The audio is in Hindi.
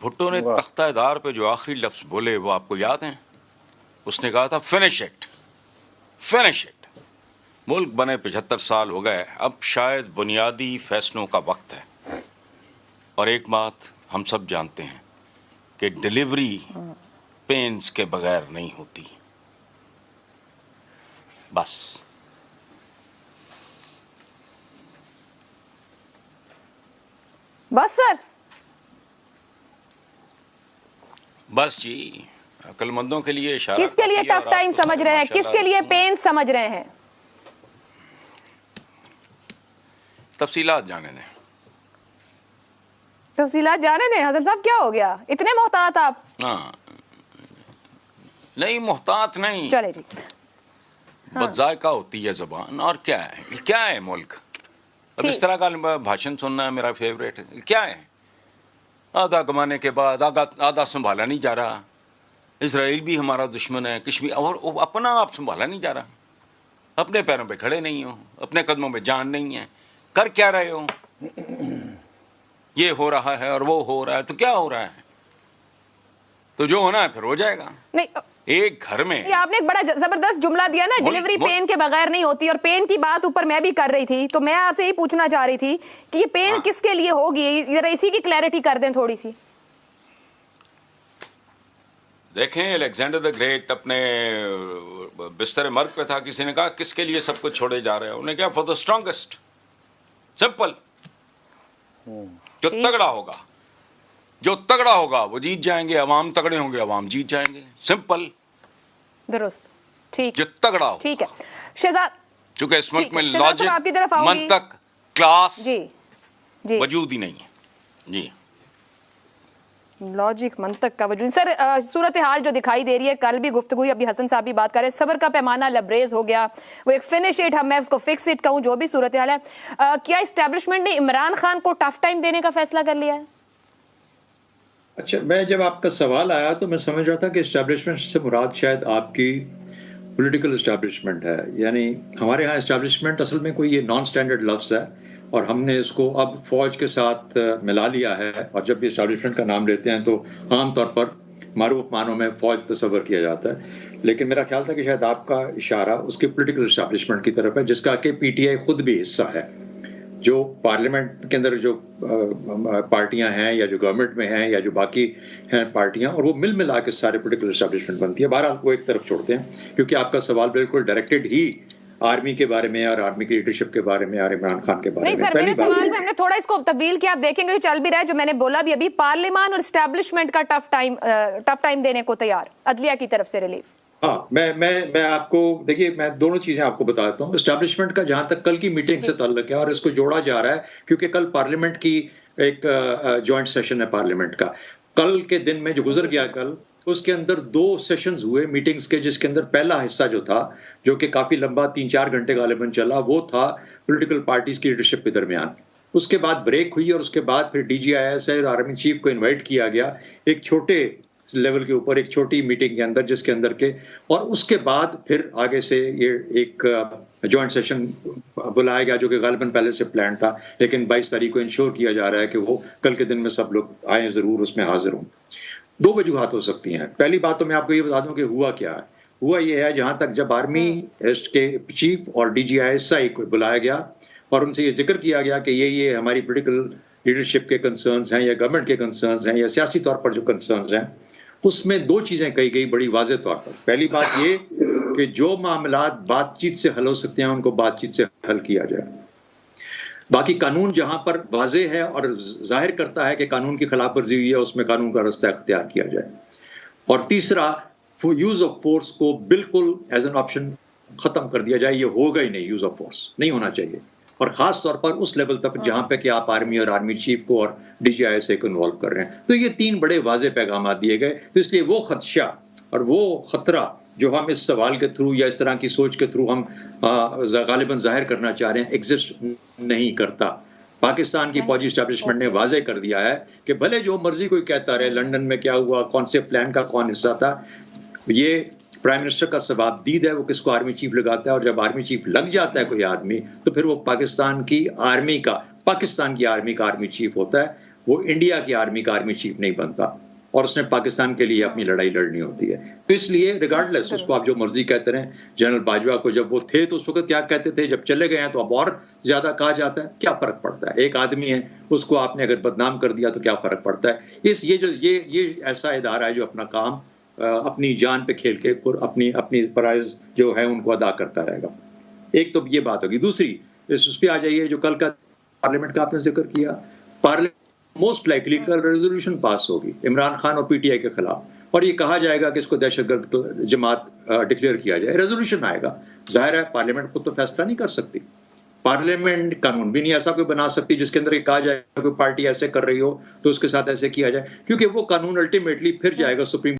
भुट्टो ने वाह। तख्तादार पे जो आखिरी लफ्ज बोले वो आपको याद हैं? उसने कहा था फिनिश इट, फिनिश इट। मुल्क बने 75 साल हो गए, अब शायद बुनियादी फैसलों का वक्त है। और एक बात हम सब जानते हैं कि डिलीवरी पेन्स के बगैर नहीं होती। बस बस सर, बस जी, अक्लमंदों के लिए इशारा किसके लिए काफी है। टफ और टाइम आप तो समझ रहे हैं, माशाल्लाह किसके लिए रसूल पेन समझ रहे हैं? तफसीलात जाने दें। तफसीलात जाने दें। हसन साहब क्या हो गया, इतने मोहतात आप? हाँ, नहीं मोहतात नहीं, चले जी। बदजायका होती है जबान। और क्या है, क्या है मुल्क? अब ठीक। इस तरह का भाषण सुनना है मेरा फेवरेट है। क्या है, आधा कमाने के बाद आधा संभाला नहीं जा रहा। इसराइल भी हमारा दुश्मन है, कश्मीर, और अपना आप संभाला नहीं जा रहा। अपने पैरों पे खड़े नहीं हो, अपने कदमों पे जान नहीं है, कर क्या रहे हो? ये हो रहा है और वो हो रहा है, तो क्या हो रहा है? तो जो होना है फिर हो जाएगा। नहीं, एक घर में ये आपने एक बड़ा जबरदस्त जुमला दिया ना, डिलीवरी पेन के बगैर नहीं होती। और पेन की बात ऊपर मैं भी कर रही थी, तो मैं आपसे यही पूछना चाह रही थी कि ये पेन किसके लिए होगी, जरा इसी की क्लैरिटी कर दें थोड़ी सी। देखें, अलेक्जेंडर द ग्रेट अपने बिस्तर मर्ग पे था, किसी ने कहा किसके लिए सब कुछ छोड़े जा रहे हो? उन्हें क्या, फॉर द स्ट्रॉन्गेस्ट। सिंपल। जो तगड़ा होगा, जो तगड़ा होगा वो जीत जाएंगे, अवाम तगड़े होंगे, अवाम जीत जाएंगे। सिंपल, दुरुस्त, ठीक, जो तगड़ा होगा। ठीक है शहजाद। क्योंकि इस मुल्क में शहजाद साहब, आपकी तरफ लॉजिक, आऊंगी। मंतक, क्लास जी जी, वजूद ही नहीं है। जी, लॉजिक मंतक का वजूद। सर, सूरत हाल जो दिखाई दे रही है, कल भी गुफ्तगू, अभी हसन साहब भी बात कर रहे हैं, सबर का पैमाना लबरेज हो गया। वो एक फिनिश इट, मैं उसको फिक्स इट कहूँ, जो भी सूरत हाल है, क्या इस्टेब्लिशमेंट ने इमरान खान को टफ टाइम देने का फैसला कर लिया है? अच्छा, मैं जब आपका सवाल आया तो मैं समझ रहा था कि इस्टेब्लिशमेंट से मुराद शायद आपकी पॉलिटिकल इस्टेब्लिशमेंट है। यानी हमारे यहाँ इस्टेब्लिशमेंट असल में कोई ये नॉन स्टैंडर्ड लफ्ज़ है और हमने इसको अब फौज के साथ मिला लिया है। और जब भी इस्टेब्लिशमेंट का नाम लेते हैं तो आमतौर पर मारूफ मानों में फौज तस्वर किया जाता है। लेकिन मेरा ख्याल था कि शायद आपका इशारा उसके पॉलिटिकल इस्टेब्लिशमेंट की तरफ है, जिसका कि पीटीआई खुद भी हिस्सा है। जो पार्लियामेंट के अंदर जो पार्टियां हैं या जो गवर्नमेंट में हैं या जो बाकी हैं पार्टियां, और वो मिल मिला के सारे पॉलिटिकल एस्टेब्लिशमेंट बनती है। बहरहाल वो एक तरफ छोड़ते हैं, क्योंकि आपका सवाल बिल्कुल डायरेक्टेड ही आर्मी के बारे में और आर्मी की लीडरशिप के बारे में और इमरान खान के बारे नहीं में। सर, मेरे सवाल में हमने थोड़ा इसको तब्दील किया। आप देखेंगे जो चल भी रहा है, जो मैंने बोला भी अभी, पार्लियामान और एस्टेब्लिशमेंट का टफ टाइम देने को तैयार, अदलिया की तरफ से रिलीफ। हाँ, मैं आपको, देखिए, मैं दोनों चीजें आपको बताता हूँ। एस्टैब्लिशमेंट का जहां तक कल की मीटिंग से ताल्लुक है, और इसको जोड़ा जा रहा है क्योंकि कल पार्लियामेंट की एक जॉइंट सेशन है पार्लियामेंट का। कल के दिन में जो गुजर गया कल, उसके अंदर 2 सेशंस हुए मीटिंग्स के, जिसके अंदर पहला हिस्सा जो था, जो कि काफी लंबा 3-4 घंटे गालिबन चला, वो था पॉलिटिकल पार्टीज की लीडरशिप के दरमियान। उसके बाद ब्रेक हुई और उसके बाद फिर DGIS और आर्मी चीफ को इन्वाइट किया गया एक छोटे लेवल के ऊपर, एक छोटी मीटिंग के अंदर, जिसके अंदर के, और उसके बाद फिर आगे से ये एक जॉइंट सेशन बुलाया गया, जो कि गालिबन पहले से प्लान था, लेकिन 22 तारीख को इंश्योर किया जा रहा है कि वो कल के दिन में सब लोग आए, जरूर उसमें हाजिर हों। 2 वजूहात हो सकती हैं। पहली बात तो मैं आपको ये बता दूं कि हुआ क्या है। हुआ ये है, जहां तक जब आर्मी के चीफ और DGISI को बुलाया गया और उनसे ये जिक्र किया गया कि ये हमारी पॉलिटिकल लीडरशिप के कंसर्न्स हैं या गवर्नमेंट के कंसर्न्स हैं या सियासी तौर पर जो कंसर्न्स हैं, उसमें 2 चीजें कही गई बड़ी वाज़ेह तौर पर। पहली बात ये कि जो मामलात बातचीत से हल हो सकते हैं उनको बातचीत से हल किया जाए। बाकी कानून जहां पर वाज़ेह है और जाहिर करता है कि कानून की खिलाफ वर्जी हुई है, उसमें कानून का रास्ता अख्तियार किया जाए। और तीसरा, यूज ऑफ फोर्स को बिल्कुल एज एन ऑप्शन खत्म कर दिया जाए। ये होगा ही नहीं, यूज ऑफ फोर्स नहीं होना चाहिए, और खास तौर पर उस लेवल तक जहां पे कि आप आर्मी और आर्मी चीफ को और DGISI को इन्वॉल्व कर रहे हैं। तो ये 3 बड़े वाज़ेह पैगाम दिए गए। तो इसलिए वो खदशा और वो खतरा जो हम इस सवाल के थ्रू या इस तरह की सोच के थ्रू हम गालिबन जाहिर करना चाह रहे हैं, एग्जिस्ट नहीं करता। पाकिस्तान की फौजी एस्टैब्लिशमेंट ने वाज़ेह कर दिया है कि भले जो मर्जी कोई कहता रहे, लंदन में क्या हुआ, कौन से प्लान का कौन हिस्सा था, ये प्राइम मिनिस्टर का सवाबदीद है, वो किसको आर्मी चीफ लगाता है। और जब आर्मी चीफ लग जाता है कोई आदमी, तो फिर वो पाकिस्तान की आर्मी का आर्मी चीफ होता है। वो इंडिया की आर्मी का आर्मी चीफ नहीं बनता, और उसने पाकिस्तान के लिए अपनी लड़ाई लड़नी होती है। तो इसलिए रिगार्डलेस, उसको आप जो मर्जी कहते रहे, जनरल बाजवा को जब वो थे तो उस वक्त क्या कहते थे, जब चले गए हैं तो अब और ज्यादा कहा जाता है, क्या फर्क पड़ता है? एक आदमी है, उसको आपने अगर बदनाम कर दिया तो क्या फर्क पड़ता है? ये ऐसा इदारा है जो अपना काम अपनी जान पे खेल के अपनी प्राइज जो है उनको अदा करता रहेगा। एक तो ये बात होगी। दूसरी, उस पे आ जाइए जो कल का पार्लियामेंट का आपने जिक्र किया। पार्लियामेंट मोस्ट लाइकली कल रेजोल्यूशन पास होगी इमरान खान और पीटीआई के खिलाफ, और ये कहा जाएगा कि इसको दहशतगर्द जमात डिक्लेयर किया जाए। रेजोल्यूशन आएगा, जाहिर है पार्लियामेंट खुद तो फैसला नहीं कर सकती, पार्लियामेंट कानून भी नहीं ऐसा कोई बना सकती जिसके अंदर ये कहा जाए कोई पार्टी ऐसे कर रही हो तो उसके साथ ऐसे किया जाए, क्योंकि वो कानून अल्टीमेटली फिर जाएगा सुप्रीम